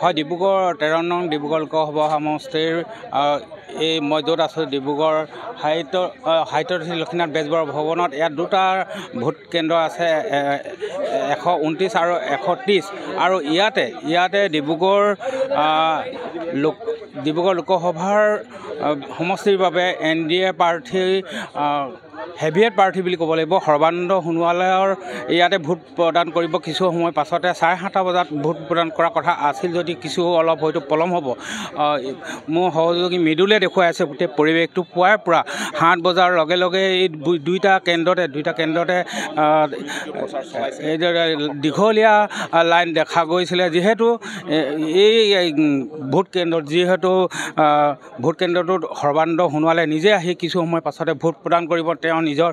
হয়, ডিব্ৰুগড় 13 নং ডিব্ৰুগড় লোকসভা সমষ্টিৰ এই মই য'ত আছোঁ ডিব্ৰুগড় হাইটৰ লক্ষ্মীনাথ বেজবৰুৱা ভৱনত ইয়াত দুটা ভোট কেন্দ্ৰ আছে 129 আৰু 130 আৰু ইয়াতে ডিব্ৰুগড় লোকসভাৰ সমষ্টিৰ বাবে NDA প্ৰাৰ্থী হেভিয়েট প্ৰাৰ্থী বুলি ক'ব লাগিব সৰ্বানন্দ সোণোৱালৰ ইয়াতে ভোট প্ৰদান কৰিব। কিছু সময় পাছতে 7:30 বজাত ভোট প্ৰদান কৰাৰ কথা আছিল যদি কিছু অলপ হয়তো পলম হ'ব। মোৰ সহযোগী মৃদুলে দেখুৱাই আছে গোটেই পৰিৱেশটো পুৱাৰ পৰা 7 বজাৰ লগে লগে এই দুইটা কেন্দ্ৰতে দীঘলীয়া লাইন দেখা গৈছিলে। যিহেতু এই ভোট কেন্দ্ৰটোত সৰ্বানন্দ সোণোৱালে নিজে আহি কিছু সময় পাছতে ভোট প্ৰদান কৰিব। তেওঁ নিজৰ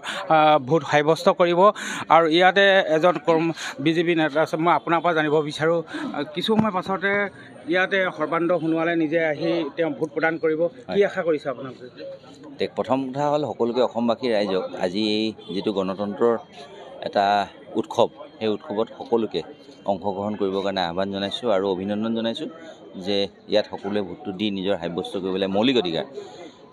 ভোট সাব্যস্ত কৰিব আৰু ইয়াতে এজন বিজেপি নেতা আছে, মই আপোনাৰ পৰা জানিব বিচাৰোঁ কিছু সময় পাছতে ইয়াতে সৰ্বানন্দ সোণোৱালে নিজে আহি তেওঁ ভোট প্ৰদান কৰিব, কি আশা কৰিছে আপোনালোকে? প্ৰথম কথা হ'ল সকলোকে অসমবাসী ৰাইজক আজি এই যিটো গণতন্ত্ৰৰ এটা উৎসৱ, সেই উৎসৱত সকলোকে অংশগ্ৰহণ কৰিবৰ কাৰণে আহ্বান জনাইছোঁ আৰু অভিনন্দন জনাইছোঁ যে ইয়াত সকলোৱে ভোটটো দি নিজৰ সাব্যস্ত কৰিবলৈ মৌলিক অধিকাৰ।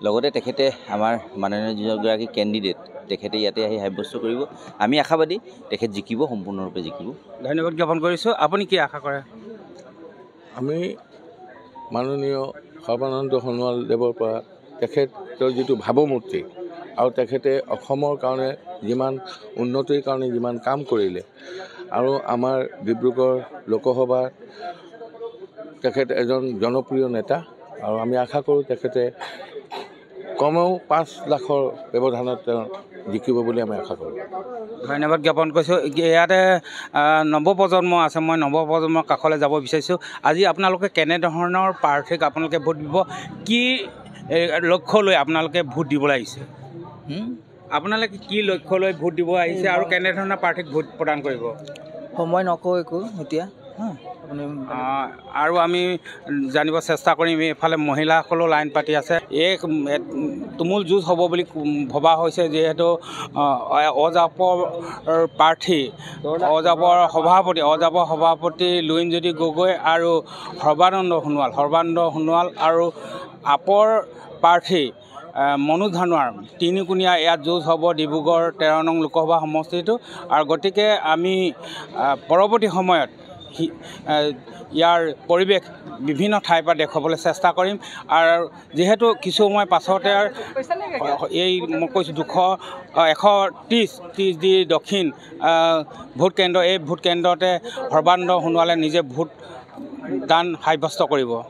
লগতে তেখেতে আমাৰ মাননীয় যিগৰাকী কেণ্ডিডেট তেখেতে ইয়াতে আহি সাব্যস্ত কৰিব। আমি আশাবাদী তেখেত জিকিব, সম্পূৰ্ণৰূপে জিকিব। ধন্যবাদ জ্ঞাপন কৰিছোঁ। আপুনি কি আশা কৰে? আমি মাননীয় সৰ্বানন্দ সোণোৱাল দেৱৰ পৰা তেখেতৰ যিটো ভাৱমূৰ্তি আৰু তেখেতে অসমৰ কাৰণে যিমান উন্নতিৰ কাৰণে যিমান কাম কৰিলে আৰু আমাৰ ডিব্ৰুগড় লোকসভাৰ তেখেত এজন জনপ্ৰিয় নেতা আৰু আমি আশা কৰোঁ তেখেতে কমেও 5 লাখৰ ব্যৱধানত তেওঁ জিকিব বুলি আমি আশা কৰোঁ। ধন্যবাদ জ্ঞাপন কৰিছোঁ। ইয়াতে নৱপ্ৰজন্ম আছে, মই নৱপ্ৰজন্মৰ কাষলৈ যাব বিচাৰিছোঁ। আজি আপোনালোকে কেনেধৰণৰ প্ৰাৰ্থীক আপোনালোকে ভোট দিব, কি লক্ষ্য লৈ আপোনালোকে ভোট দিবলৈ আহিছে? আপোনালোকে কি লক্ষ্য লৈ ভোট দিব আহিছে আৰু কেনেধৰণৰ প্ৰাৰ্থীক ভোট প্ৰদান কৰিব? সময় নকওঁ একো এতিয়া। আৰু আমি জানিব চেষ্টা কৰিম, এইফালে মহিলাসকলেও লাইন পাতি আছে। এই তুমুল যুঁজ হ'ব বুলি ভবা হৈছে, যিহেতু অজাপৰ প্ৰাৰ্থী অজাপৰ সভাপতি লুৰিণজ্যোতি গগৈ আৰু সৰ্বানন্দ সোণোৱাল আৰু আপৰ প্ৰাৰ্থী মনোজ ধানোৱাৰ তিনিকুণীয়া ইয়াত যুঁজ হ'ব ডিব্ৰুগড় 13 নং লোকসভা সমষ্টিটো। আৰু গতিকে আমি পৰৱৰ্তী সময়ত ইয়াৰ পৰিৱেশ বিভিন্ন ঠাইৰ পৰা দেখুৱাবলৈ চেষ্টা কৰিম। আৰু যিহেতু কিছু সময় পাছতে এই মই কৈছোঁ 130 দি দক্ষিণ ভোটকেন্দ্ৰ, এই ভোটকেন্দ্ৰতে সৰ্বানন্দ সোণোৱালে নিজে ভোট দান সাব্যস্ত কৰিব।